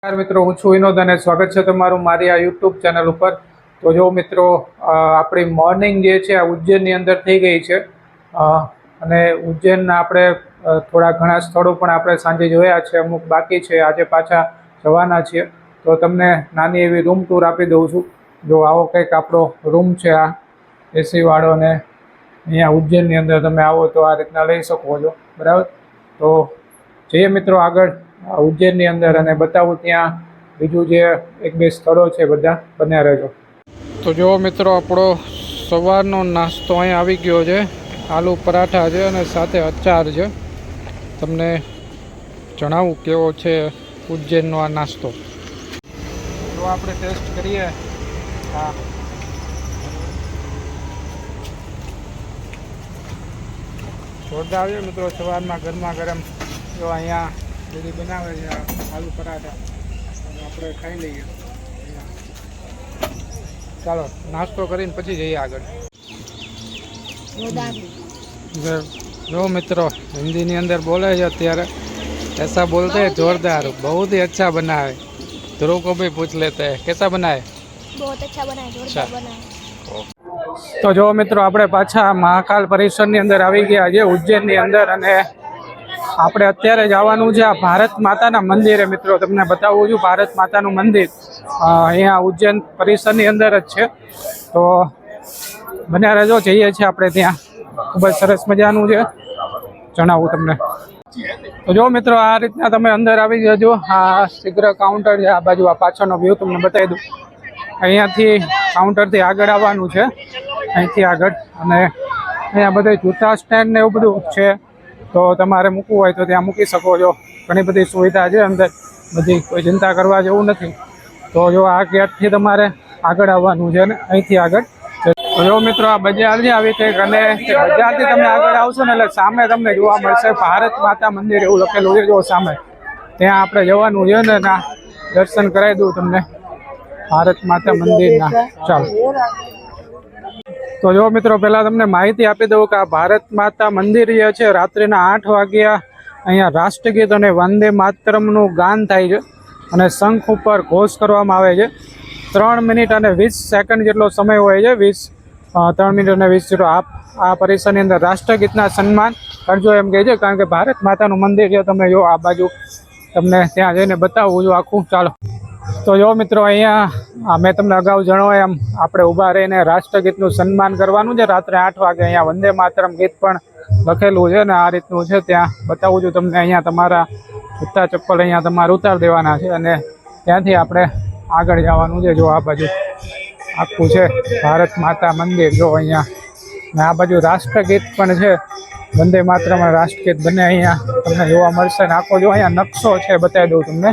નમસ્કાર મિત્રો, હું છું વિનોદ અને સ્વાગત છે તમારું મારી આ યુટ્યુબ ચેનલ ઉપર। તો જો મિત્રો, આપણી મોર્નિંગ જે છે આ ઉજ્જૈનની અંદર થઈ ગઈ છે અને ઉજ્જૈનના આપણે થોડા ઘણા સ્થળો પણ આપણે સાંજે જોયા છે, અમુક બાકી છે, આજે પાછા જવાના છીએ। તો તમને નાની એવી રૂમ ટૂર આપી દઉં છું। જો આવો કંઈક આપણો રૂમ છે, આ એસી વાળો, ને અહીંયા ઉજ્જૈનની અંદર તમે આવો તો આ રીતના લઈ શકો છો, બરાબર। તો જઈએ મિત્રો આગળ ઉજ્જૈનની અંદર અને બતાવું ત્યાં બીજું જે એક બે સ્થળો છે, બધા બન્યા રહેજો। તો જો મિત્રો, આપણો સવારનો નાસ્તો અહીંયા આવી ગયો છે। આલુ પરાઠા છે અને સાથે અચાર છે। તમને જણાવું કેવો છે ઉજ્જૈનનો આ નાસ્તો। જો આપણે ટેસ્ટ કરીએ, હા, જોરદાર છે મિત્રો। સવારમાં ગરમા ગરમ જો અહીંયા દીદી બનાવે છે આલુ પરાઠા, આપણે ખાઈ લઈએ। ચાલો નાસ્તો કરીને પછી જઈએ આગળ। જો મિત્રો, હિન્દીની અંદર બોલે છે અત્યારે, ऐसा बोलते हैं जोरदार, बहुत ही अच्छा बना है। ध्रुव को भी पूछ लेते हैं कैसा बना है। बहुत अच्छा बना है, जोरदार बना है। તો જો મિત્રો, આપણે પાછા મહાકાલ પરિસરની અંદર આવી ગયા છે ઉજ્જૈનની અંદર, અને આપણે અત્યારે જવાનું છે આ ભારત માતાના મંદિરે। મિત્રો તમને બતાવું છું, ભારત માતાનું મંદિર અહીંયા ઉજ્જૈન પરિસરની અંદર જ છે। તો બન્યા રહેજો, જઈએ છીએ આપણે ત્યાં। ખૂબ જ સરસ મજાનું છે, જણાવું તમને। તો જો મિત્રો, આ રીતના તમે અંદર આવી જજો। આ શીઘ્ર કાઉન્ટર છે, આ બાજુ આ પાછળનો વ્યૂ તમને બતાવી દઉં। અહીંયાથી કાઉન્ટરથી આગળ આવવાનું છે, અહીંથી આગળ, અને અહીંયા બધા જૂતા સ્ટેન્ડ ને એવું બધું છે। તો તમારે મૂકવું હોય તો ત્યાં મૂકી શકો છો, ઘણી બધી સુવિધા છે અંદર બધી, કોઈ ચિંતા કરવા જેવું નથી। તો જો આ ગેટથી તમારે આગળ આવવાનું છે ને અહીંથી આગળ। તો જો મિત્રો, આ બજાર છે આવી કંઈક, અને બજારથી તમે આગળ આવશો ને એટલે સામે તમને જોવા મળશે ભારત માતા મંદિર એવું લખેલું છે। જો સામે ત્યાં આપણે જવાનું છે ને, ના દર્શન કરાવી દઉં તમને ભારત માતા મંદિરના। ચાલો, તો જો મિત્રો, પહેલાં તમને માહિતી આપી દઉં કે આ ભારત માતા મંદિર જે છે, રાત્રિના 8 વાગ્યા અહીંયા રાષ્ટ્રગીત અને વંદે માતરમનું ગાન થાય છે, અને શંખ ઉપર ઘોષ કરવામાં આવે છે। 3 મિનિટ અને 20 સેકન્ડ જેટલો સમય હોય છે, 3 મિનિટ અને 20 જેટલો। આ પરિસરની અંદર રાષ્ટ્રગીતના સન્માન કરજો એમ કહે છે, કારણ કે ભારત માતાનું મંદિર છે। તમે જો આ બાજુ તમને ત્યાં જઈને બતાવું છું આખું। ચાલો, તો જો મિત્રો, અહીંયા મેં તમને અગાઉ જણાવ્યું એમ આપણે ઊભા રહીને રાષ્ટ્રગીતનું સન્માન કરવાનું છે રાત્રે 8 વાગે। અહીંયા વંદે માતરમ ગીત પણ લખેલું છે, ને આ રીતનું છે, ત્યાં બતાવું છું તમને। અહીંયા તમારા જૂતા ચપ્પલ અહીંયા તમારે ઉતાર દેવાના છે, અને ત્યાંથી આપણે આગળ જવાનું છે। જો આ બાજુ આખું છે ભારત માતા મંદિર, જો અહીંયા, ને આ બાજુ રાષ્ટ્રગીત પણ છે, વંદે માતરમ અને રાષ્ટ્રગીત બંને અહીંયા તમને જોવા મળશે। ને આખો જો અહીંયા નકશો છે, બતાવી દઉં તમને।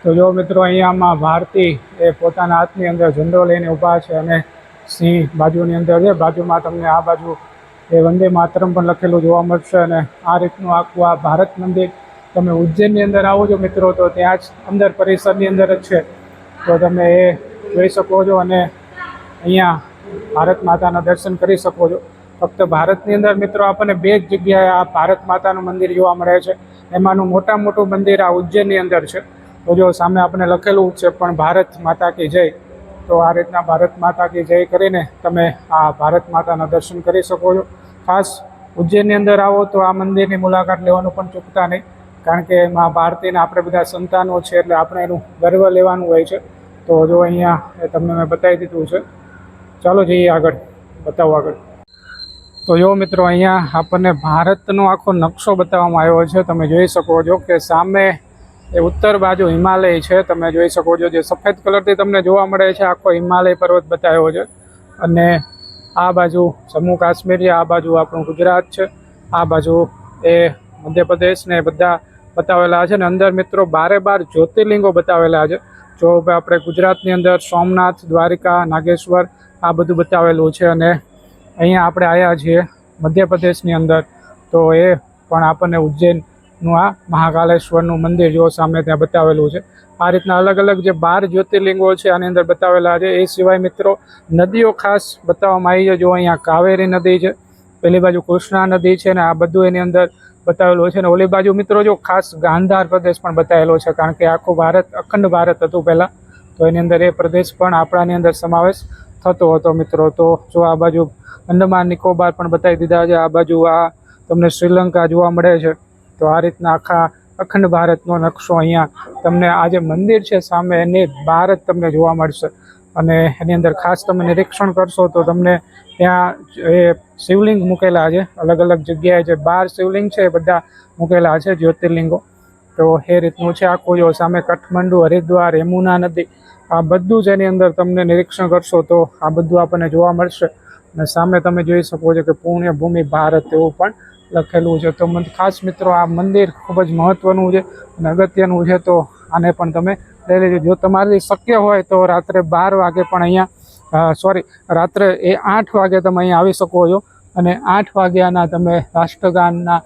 તો જો મિત્રો, અહીંયામાં ભારતી એ પોતાના હાથની અંદર ઝંડો લઈને ઊભા છે, અને સિંહ બાજુની અંદર છે। બાજુમાં તમને આ બાજુ એ વંદે માતરમ પણ લખેલું જોવા મળશે, અને આ રીતનું આખું આ ભારત મંદિર તમે ઉજ્જૈનની અંદર આવો છો મિત્રો, તો ત્યાં જ અંદર પરિસરની અંદર જ છે, તો તમે એ જોઈ શકો છો, અને અહીંયા ભારત માતાના દર્શન કરી શકો છો। ફક્ત ભારતની અંદર મિત્રો આપણને 2 જ જગ્યાએ આ ભારત માતાનું મંદિર જોવા મળે છે, એમાંનું મોટું મંદિર આ ઉજ્જૈનની અંદર છે। તો જો સામે આપણે લખેલું છે પણ ભારત માતા કી જય, તો આ રીતના ભારત માતા કી જય કરીને તમે આ ભારત માતાના દર્શન કરી શકો છો। ખાસ ઉજ્જૈનની અંદર આવો તો આ મંદિરની મુલાકાત લેવાનું પણ ચૂકતા નહીં, કારણ કે મા ભારતીના આપણે બધા સંતાનો છે, એટલે આપણે એનું ગર્વ લેવાનું હોય છે। તો જો અહીંયા તમને મેં બતાવી દીધું છે। ચાલો જઈએ આગળ, બતાવો આગળ। તો જો મિત્રો, અહીંયા આપણને ભારતનો આખો નકશો બતાવવામાં આવ્યો છે। તમે જોઈ શકો છો કે સામે એ ઉત્તર બાજુ હિમાલય છે, તમે જોઈ શકો છો, જે સફેદ કલરથી તમને જોવા મળે છે, આખો હિમાલય પર્વત બતાવ્યો છે। અને આ બાજુ જમ્મુ કાશ્મીર છે, આ બાજુ આપણું ગુજરાત છે, આ બાજુ એ મધ્યપ્રદેશ ને બધા બતાવેલા છે। ને અંદર મિત્રો 12 જ્યોતિર્લિંગો બતાવેલા છે। જો આપણે ગુજરાતની અંદર સોમનાથ, દ્વારિકા, નાગેશ્વર આ બધું બતાવેલું છે, અને અહીંયા આપણે આવ્યા છીએ મધ્યપ્રદેશની અંદર, તો એ પણ આપણને ઉજ્જૈનનું આ મહાકાલેશ્વરનું મંદિર જો સામે ત્યાં બતાવેલું છે। આ રીતના અલગ અલગ જે 12 જ્યોતિર્લિંગો છે આની અંદર બતાવેલા છે। એ સિવાય મિત્રો નદીઓ ખાસ બતાવવામાં આવી છે। જો અહીંયા કાવેરી નદી છે, પેલી બાજુ કૃષ્ણા નદી છે, ને આ બધું એની અંદર બતાવેલો છે. અને ઓલી બાજુ મિત્રો જો ખાસ ગાંધાર પ્રદેશ પણ બતાવેલો છે, કારણ કે આખું ભારત અખંડ ભારત હતું પહેલાં, તો એની અંદર એ પ્રદેશ પણ આપણાની અંદર સમાવેશ થતો હતો મિત્રો. તો જો આ બાજુ અંડમાન નિકોબાર પણ બતાવી દીધા છે. આ બાજુ આ તમને શ્રીલંકા જોવા મળે છે. તો આ રીતના આખા અખંડ ભારતનો નકશો અહીંયા તમને આ જે મંદિર છે સામે એની બહાર જ તમને જોવા મળશે. અને એની અંદર ખાસ તમે નિરીક્ષણ કરશો તો તમને ત્યાં એ શિવલિંગ મૂકેલા છે, અલગ અલગ જગ્યાએ જે 12 શિવલિંગ છે એ બધા મૂકેલા છે, જ્યોતિર્લિંગો. તો એ રીતનું છે આખું. જો સામે કાઠમંડુ, હરિદ્વાર, યમુના નદી, આ બધું જ એની અંદર તમને નિરીક્ષણ કરશો તો આ બધું આપણને જોવા મળશે. અને સામે તમે જોઈ શકો છો કે પુણ્ય ભૂમિ ભારત એવું પણ લખેલું છે. તો ખાસ મિત્રો આ મંદિર ખૂબ જ મહત્ત્વનું છે અને અગત્યનું છે, તો આને પણ તમે લઈ લેજો. જો તમારી શક્ય હોય તો રાત્રે 12 વાગે પણ અહીંયા રાત્રે 8 વાગે તમે અહીંયા આવી શકો છો. અને 8 વાગ્યાના તમે રાષ્ટ્રગાનના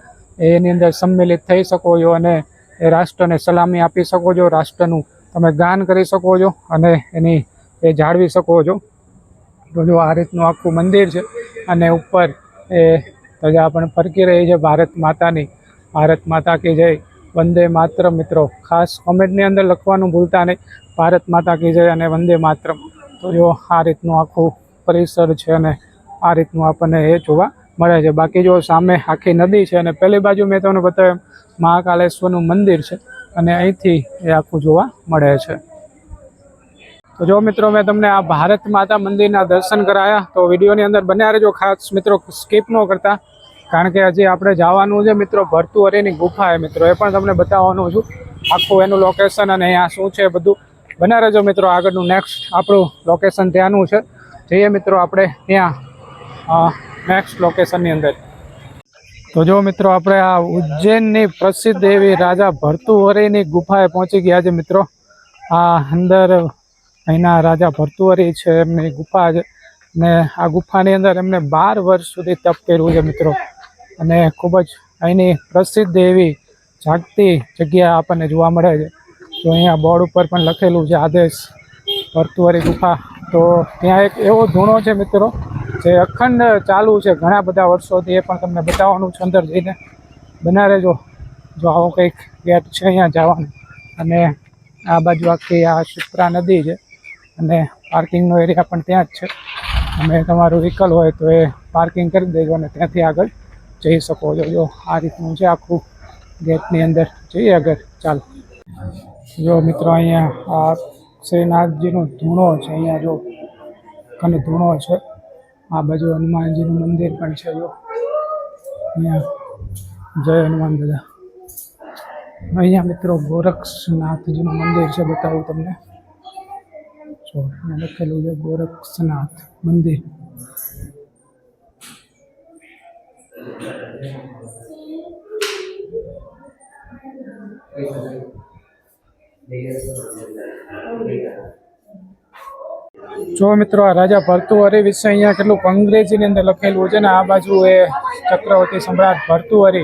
એની અંદર સંમેલિત થઈ શકો છો અને એ રાષ્ટ્રને સલામી આપી શકો છો, રાષ્ટ્રનું તમે ગાન કરી શકો છો અને એની એ જાળવી શકો છો. તો જો આ રીતનું આખું મંદિર છે અને ઉપર એ ધજા પણ ફરકી રહી છે ભારત માતાની. ભારત માતા કી જય, વંદે માતરમ. મિત્રો ખાસ કોમેન્ટની અંદર લખવાનું ભૂલતા નહીં, ભારત માતા કી જય અને વંદે માતરમ. તો જો આ રીતનું આખું પરિસર છે અને આ રીતનું આપણને એ જોવા મળે છે. બાકી જો સામે આખી નદી છે અને પહેલી બાજુ મેં તમને બતાવ્યું મહાકાલેશ્વરનું મંદિર છે અને અહીંથી એ આખું જોવા મળે છે. તો જો મિત્રો મેં તમને આ ભારત માતા મંદિરના દર્શન કરાયા. તો વિડીયોની અંદર બન્યા રહેજો, ખાસ મિત્રો સ્કીપ ન કરતા, કારણ કે હજી આપણે જવાનું છે મિત્રો ભર્તુહરિની ગુફાએ મિત્રો, એ પણ તમને બતાવવાનું છું આખું એનું લોકેશન અને અહીંયા શું છે બધું. બન્યા રહેજો મિત્રો, આગળનું નેક્સ્ટ આપણું લોકેશન ત્યાંનું છે. જઈએ મિત્રો આપણે ત્યાં નેક્સ્ટ લોકેશનની અંદર. તો જો મિત્રો આપણે આ ઉજ્જૈનની પ્રસિદ્ધ એવી રાજા ભર્તુહરિની ગુફાએ પહોંચી ગયા છે મિત્રો. આ અંદર અહીંના રાજા ભર્તુહરિ છે, એમની ગુફા છે ને આ ગુફાની અંદર એમને 12 વર્ષ સુધી તપ કર્યું છે મિત્રો. અને ખૂબ જ અહીંની પ્રસિદ્ધ એવી જાગતી જગ્યા આપણને જોવા મળે છે. તો અહીંયા બોર્ડ ઉપર પણ લખેલું છે આદેશ ભર્તુહરિ ગુફા. તો ત્યાં એક એવો ધૂણો છે મિત્રો જે અખંડ ચાલુ છે ઘણા બધા વર્ષોથી, એ પણ તમને બતાવવાનું છે અંદર જઈને. બના રહેજો. જો આવો કંઈક ગેટ છે અહીંયા જવાનું અને આ બાજુ આખી આ શિપ્રા નદી છે અને પાર્કિંગનો એરિયા પણ ત્યાં જ છે. અને તમારું વ્હીકલ હોય તો એ પાર્કિંગ કરી દેજો અને ત્યાંથી આગળ જઈ શકો છો. જો આ રીતનું છે આખું, ગેટની અંદર જઈએ આગળ. ચાલો જો મિત્રો અહીંયા આ શ્રીનાથજીનો ધૂણો છે, અહીંયા જો અને ધૂણો છે. આ બાજુ હનુમાનજીનું મંદિર પણ છે. જો અહીંયા જય હનુમાન દાદા. અહીંયા મિત્રો ગોરક્ષનાથજીનું મંદિર છે, બતાવું તમને. જો અહીંયા લખેલું છે ગોરક્ષનાથ મંદિર. જો મિત્રો આ રાજા ભર્તુહરિ વિશે અહીંયા કેટલું અંગ્રેજીની અંદર લખેલું છે ને. આ બાજુ એ ચક્રવર્તી સમ્રાટ ભર્તુહરિ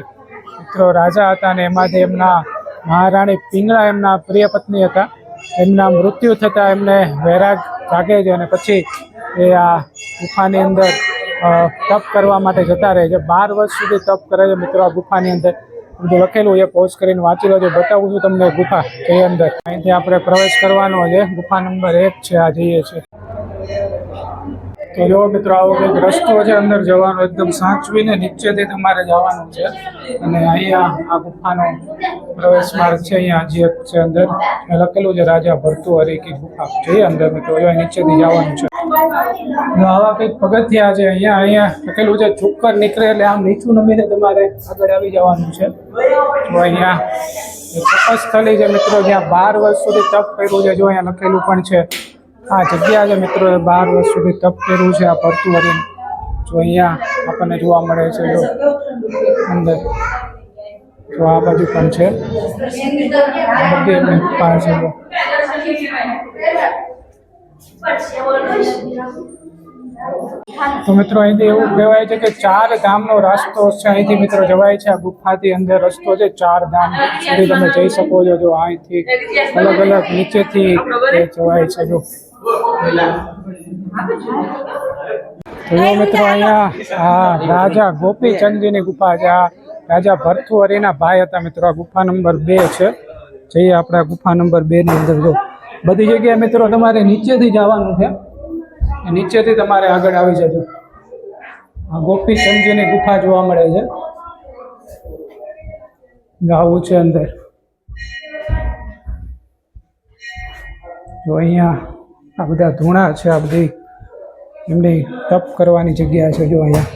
મિત્રો રાજા હતા અને એમાંથી એમના મહારાણી પિંગળા એમના પ્રિય પત્ની હતા. એમના મૃત્યુ થતાં એમને વૈરાગ જાગે છે અને પછી એ આ ગુફાની અંદર તપ કરવા માટે જતા રહે છે. 12 વર્ષ સુધી તપ કરે છે મિત્રો આ ગુફાની અંદર. બધું લખેલું છે, પોઝ કરીને વાંચી લેજો. બતાવું છું તમને ગુફા છે અંદર. અહીંથી આપણે પ્રવેશ કરવાનો છે. ગુફા નંબર 1 છે, આ જઈએ છીએ. તો જો મિત્રો આવો કંઈક રસ્તો છે અંદર જવાનો, એકદમ સાચવીને નીચેથી તમારે જવાનું છે. અને અહીંયા આ ગુફાનો પ્રવેશ માર્ગ છે, અહીંયા હજી એક છે અંદર લખેલું છે રાજા ભર્તુહરિ કી ગુફા. જઈએ અંદર મિત્રો, જો નીચેથી જવાનું છે. આવા કંઈક પગથિયા છે અહીંયા લખેલું છે ચુક્કર નીકળે એટલે આમ નીચું નમીને તમારે આગળ આવી જવાનું છે. તો અહીંયા તપસ્થલી છે મિત્રો, જ્યાં 12 વર્ષ સુધી તપ કર્યું છે. જો અહીંયા લખેલું પણ છે આ જગ્યા છે મિત્રો, 12 વર્ષ સુધી તપ કર્યું છે આ ભર્તુહરિ. જો અહીંયા આપણને જોવા મળે છે જો અંદર. તો આ બાજુ પણ છે, બધી એમની ગુફા છે. તો મિત્રો અહીંથી એવું કહેવાય છે કે 4 ધામનો રસ્તો છે. અહીંથી મિત્રો જવાય છે આ ગુફાથી અંદર રસ્તો છે. 4 ધામ સુધી તમે જઈ શકો છો. જો અહીંથી અલગ અલગ નીચેથી જવાય છે. જો તો મિત્રો અહીંયા આ રાજા ગોપીચંદજીની ગુફા છે. આ રાજા ભરથુહરીના ભાઈ હતા મિત્રો. આ ગુફા નંબર 2 છે. જઈએ આપણે આ ગુફા નંબર 2 ની અંદર. જો બધી જગ્યાએ મિત્રો તમારે નીચેથી જવાનું છે. નીચેથી તમારે આગળ આવી જજો. આ ગોપીચંદજીની ગુફા જોવા મળે છે. આવું છે અંદર. જો અહીંયા આ બધા ધૂણા છે. આ બધી એમની તપ કરવાની જગ્યા છે. જો અહીંયા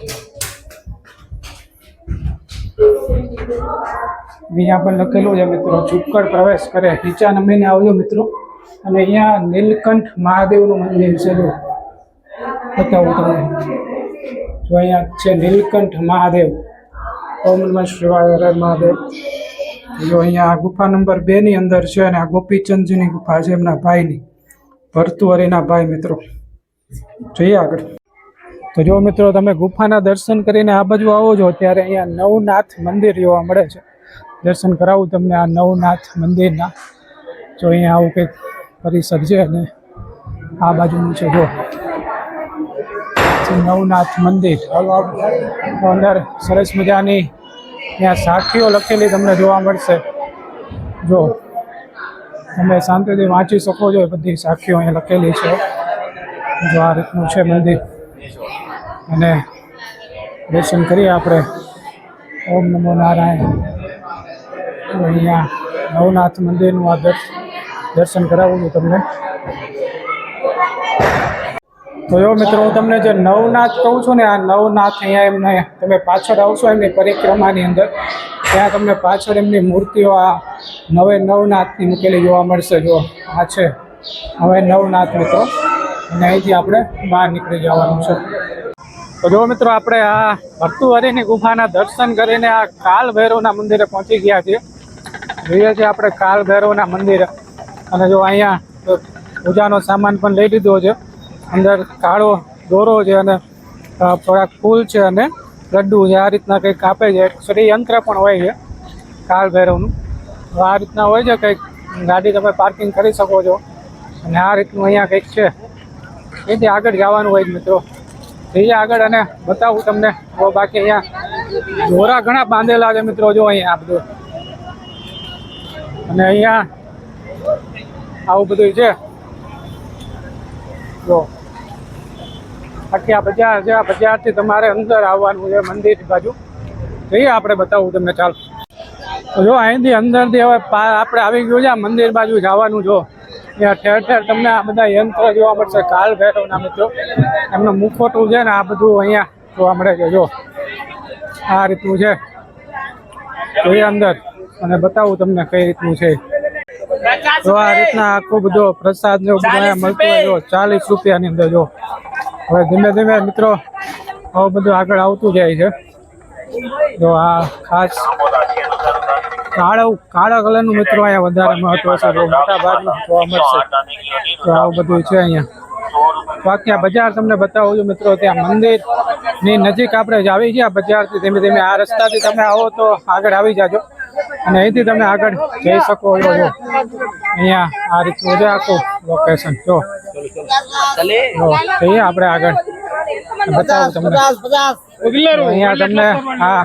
પણ લખેલું છે મિત્રો, ચુક્કડ પ્રવેશ કરે. નીચા નમીને આવજો મિત્રો. અને અહીંયા નીલકંઠ મહાદેવનું મંદિર છે. જો બતાવું તમને. જો અહીંયા છે નીલકંઠ મહાદેવ. ઓમ નમઃ શિવાય, હર હર મહાદેવ. જો અહીંયા આ ગુફા નંબર 2 ની અંદર છે. અને આ ગોપીચંદજીની ગુફા છે, એમના ભાઈની, ભરથુહરીના ભાઈ મિત્રો. જઈએ આગળ. તો જો મિત્રો તમે ગુફાના દર્શન કરીને આ બાજુ આવો છો ત્યારે અહીંયા નવનાથ મંદિર જોવા મળે છે. દર્શન કરાવું તમને આ નવનાથ મંદિરના. જો અહીંયા આવું કંઈક પરિસર છે અને આ બાજુનું છે. જો નવનાથ મંદિર. અંદર સરસ મજાની ત્યાં સાખીઓ લખેલી તમને જોવા મળશે. જો તમે શાંતિથી વાંચી શકો છો. એ બધી સાખીઓ અહીંયા લખેલી છે. જો આ રીતનું છે મંદિર. અને દર્શન કરીએ આપણે. ઓમ નમો નારાયણ. તો અહીંયા નવનાથ મંદિરનું આ દર્શન કરાવું છું તમને. તો જો મિત્રો હું તમને જે નવનાથ કહું છું ને, આ નવનાથ અહીંયા એમને તમે પાછળ આવશો એમની પરિક્રમાની અંદર, ત્યાં તમને પાછળ એમની મૂર્તિઓ આ નવનાથની મૂકેલી જોવા મળશે. જો આ છે હવે નવનાથ મિત્રો. અને અહીંથી આપણે બહાર નીકળી જવાનું છે. તો જો મિત્રો આપણે આ ભરથુહરીની ગુફાના દર્શન કરીને આ કાલ ભૈરવના મંદિરે પહોંચી ગયા છીએ. જોઈએ છીએ આપણે કાલ ભૈરવના મંદિરે. અને જો અહીંયા પૂજાનો સામાન પણ લઈ લીધો છે. અંદર કાળો દોરો છે અને થોડાક ફૂલ છે અને લડ્ડુ છે. આ રીતના કંઈક આપે છે. શ્રી યંત્ર પણ હોય છે કાલ ભૈરવનું. આ રીતના હોય છે કંઈક. ગાડી તમે પાર્કિંગ કરી શકો છો. અને આ રીતનું અહીંયા કંઈક છે. એથી આગળ જવાનું હોય મિત્રો. જઈએ આગળ અને બતાવું તમને. તો બાકી અહીંયા દોરા ઘણા બાંધેલા છે મિત્રો. જો અહીંયા આ બધું. અને અહીંયા આવું બધું છે. જો આખી આ બજાર છે. આ બજારથી તમારે અંદર આવવાનું છે મંદિરની બાજુ. જઈએ આપણે બતાવું તમને. ચાલો. તો જો અહીંથી અંદરથી હવે આપણે આવી ગયું છે આ મંદિર બાજુ જવાનું. જો ત્યાં ઠેર ઠેર તમને આ બધા યંત્ર જોવા મળશે કાલ ભૈરવના મિત્રો. એમનું મુખોટું છે ને આ બધું અહીંયા જોવા મળે છે. જો આ રીતનું છે. જોઈએ અંદર અને બતાવું તમને કઈ રીતનું છે. જો આ રીતના આખો બધો પ્રસાદ ને બધું મળતો હોય. જો 40 રૂપિયાની અંદર. જો હવે ધીમે ધીમે મિત્રો આવું બધું આગળ આવતું જાય છે. જો આ ખાસ કાળા કલરનું મિત્રો અહીંયા વધારે મહત્વ છે. જો મોટા ભાગનું જોવા મળશે. તો આવું બધું છે અહીંયા. બાકી આ બજાર તમને બતાવું છું મિત્રો. ત્યાં મંદિરની નજીક આપણે જ આવી ગયા બજારથી. ધીમે ધીમે આ રસ્તાથી તમે આવો તો આગળ આવી જાજો. અને અહીંથી તમે આગળ જઈ શકો છો. જો અહીંયા આ રીતનું છે આખું લોકેશન. જો જઈએ આપણે આગળ બતાવું તમને. અહીંયા તમને આ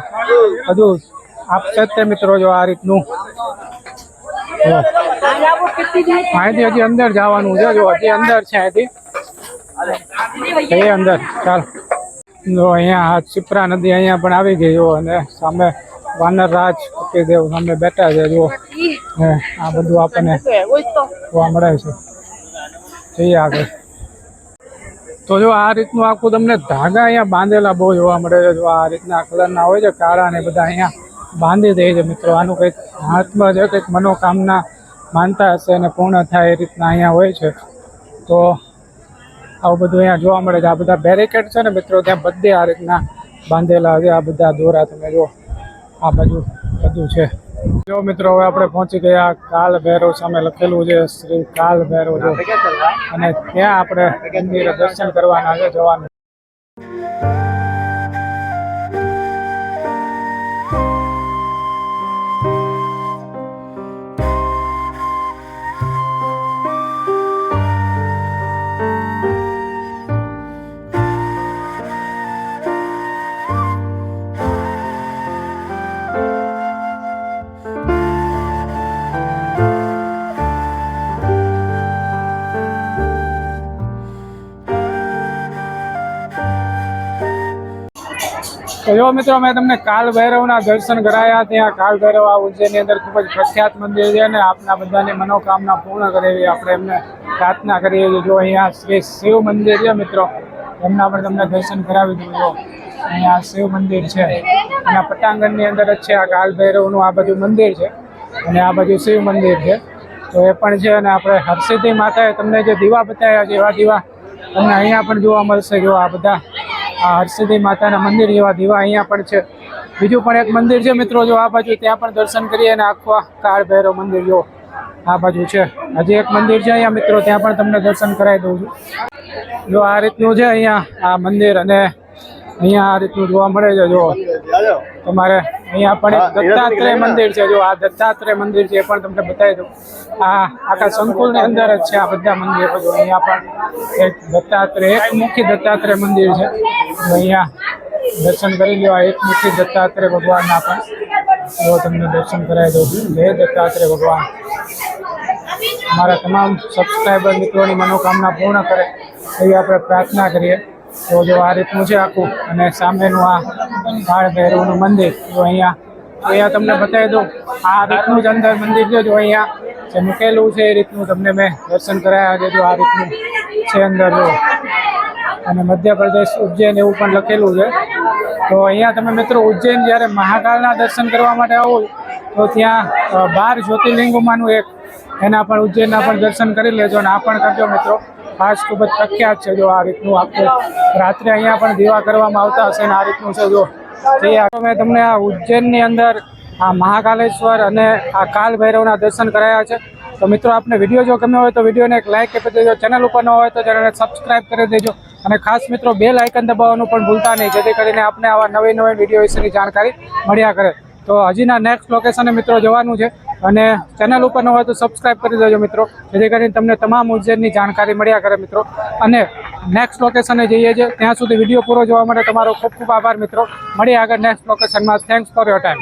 બધું આપશે તે મિત્રો. જો આ રીતનું. અહીંથી હજી અંદર જવાનું છે. જો હજી અંદર છે. અહીંથી જઈએ અંદર. ચાલો. જો અહીંયા આ શિપ્રા નદી અહીંયા પણ આવી ગઈ. જો અને સામે વાનરરાજ કપિલદેવ સામે બેઠા છે. જો આ બધું આપણને જોવા મળે છે. જઈએ આગળ. તો જો આ રીતનું આખું તમને ધાગા અહીંયા બાંધેલા બહુ જોવા મળે છે. જો આ રીતના કલરના હોય છે કાળા ને બધા અહીંયા બાંધી દે છે મિત્રો. આનું કંઈક મહાત્મ છે. કંઈક મનોકામના માનતા હશે અને પૂર્ણ થાય એ રીતના અહીંયા હોય છે. તો આવું બધું અહીંયા જોવા મળે છે. આ બધા બેરિકેડ છે ને મિત્રો, ત્યાં બધે આ રીતના બાંધેલા છે. આ બધા દોરા તમે જો આ બાજુ બધું છે. જો મિત્રો હવે આપણે પહોંચી ગયા કાલ ભૈરવ. સામે લખેલું છે શ્રી કાલ ભૈરવ. જો અને ત્યાં આપણે મંદિરે દર્શન કરવાના છે. જવાનું. તો જો મિત્રો મેં તમને કાલ ભૈરવના દર્શન કરાયા. ત્યાં કાલ ભૈરવ આ ઉજ્જૈનની અંદર ખૂબ જ પ્રખ્યાત મંદિર છે અને આપના બધાની મનોકામના પૂર્ણ કરે એવી આપણે એમને પ્રાર્થના કરીએ છીએ. જો અહીંયા શ્રી શિવ મંદિર છે મિત્રો, એમના પણ તમને દર્શન કરાવી દઉં. જો અહીંયા શિવ મંદિર છે અને પટાંગણની અંદર જ છે આ કાલ ભૈરવનું આ બધું મંદિર છે અને આ બાજુ શિવ મંદિર છે. તો એ પણ છે અને આપણે હરસિદ્ધિ માતાએ તમને જે દીવા બતાવ્યા છે એવા દીવા તમને અહીંયા પણ જોવા મળશે. જો આ બધા આ હરસિદ્ધિ માતાના મંદિર જેવા દીવા અહીંયા પણ છે. બીજું પણ એક મંદિર છે મિત્રો, જો આ બાજુ ત્યાં પણ દર્શન કરીએ અને આખું આ કાળ ભૈરવ મંદિર જો આ બાજુ છે. હજી એક મંદિર છે અહીંયા મિત્રો, ત્યાં પણ તમને દર્શન કરાવી દઉં છું. જો આ રીતનું છે અહીંયા આ મંદિર અને અહીંયા આ રીતનું જોવા મળે છે. જો તમારે અહીંયા પણ એક દત્તાત્રેય મંદિર છે. જો આ દત્તાત્રેય મંદિર છે એ પણ તમને બતાવી દઉં. આ આખા સંકુલની અંદર જ છે આ બધા મંદિરો. જો અહીંયા પણ એક દત્તાત્રેય એકમુખી દત્તાત્રેય મંદિર છે. જો અહીંયા દર્શન કરી લો. આ એકમુખી દત્તાત્રેય ભગવાનના પણ જો તમને દર્શન કરાવી દઉં છું. જય દત્તાત્રેય ભગવાન. અમારા તમામ સબસ્ક્રાઈબર મિત્રોની મનોકામના પૂર્ણ કરે એવી આપણે પ્રાર્થના કરીએ. તો જો આ રીતનું છે આખું અને સામેનું આ કાળ ભૈરવનું મંદિર જો અહીંયા તમને બતાવી દઉં. આ રીતનું જ અંદર મંદિર છે. જો અહીંયા જે મૂકેલું છે એ રીતનું તમને મેં દર્શન કરાયા છે. જો આ રીતનું છે અંદર જો અને મધ્યપ્રદેશ ઉજ્જૈન એવું પણ લખેલું છે. તો અહીંયા તમે મિત્રો ઉજ્જૈન જ્યારે મહાકાળના દર્શન કરવા માટે આવો તો ત્યાં 12 જ્યોતિર્લિંગોમાંનું એક એના પણ ઉજ્જૈનના પણ દર્શન કરી લેજો અને આ પણ કરજો મિત્રો. ખાસ ખૂબ જ પ્રખ્યાત છે. જો આ રીતનું આખું રાત્રે અહીંયા પણ દીવા કરવામાં આવતા હશે ને આ રીતનું છે. જો મેં તમને આ ઉજ્જૈનની અંદર આ મહાકાલેશ્વર અને આ કાલ ભૈરવના દર્શન કરાયા છે. તો મિત્રો આપને વિડીયો જો ગમ્યો હોય તો વિડીયોને એક લાઇક આપી દેજો. ચેનલ ઉપર ન હોય તો ચેનલને સબસ્ક્રાઈબ કરી દેજો અને ખાસ મિત્રો બેલ આઇકન દબાવવાનું પણ ભૂલતા નહીં, જેથી કરીને આપણે આવા નવી વિડીયો વિશેની જાણકારી મળ્યા કરે. તો હજીના નેક્સ્ટ લોકેશને મિત્રો જવાનું છે અને ચેનલ ઉપર ન હોય તો સબસ્ક્રાઈબ કરી દેજો મિત્રો, જેથી કરીને તમને તમામ ઉજ્જૈનની જાણકારી મળ્યા કરે મિત્રો. અને નેક્સ્ટ લોકેશને જઈએ છીએ ત્યાં સુધી વિડીયો પૂરો જોવા માટે તમારો ખૂબ ખૂબ આભાર મિત્રો. મળીએ આગળ નેક્સ્ટ લોકેશનમાં. Thanks for your time.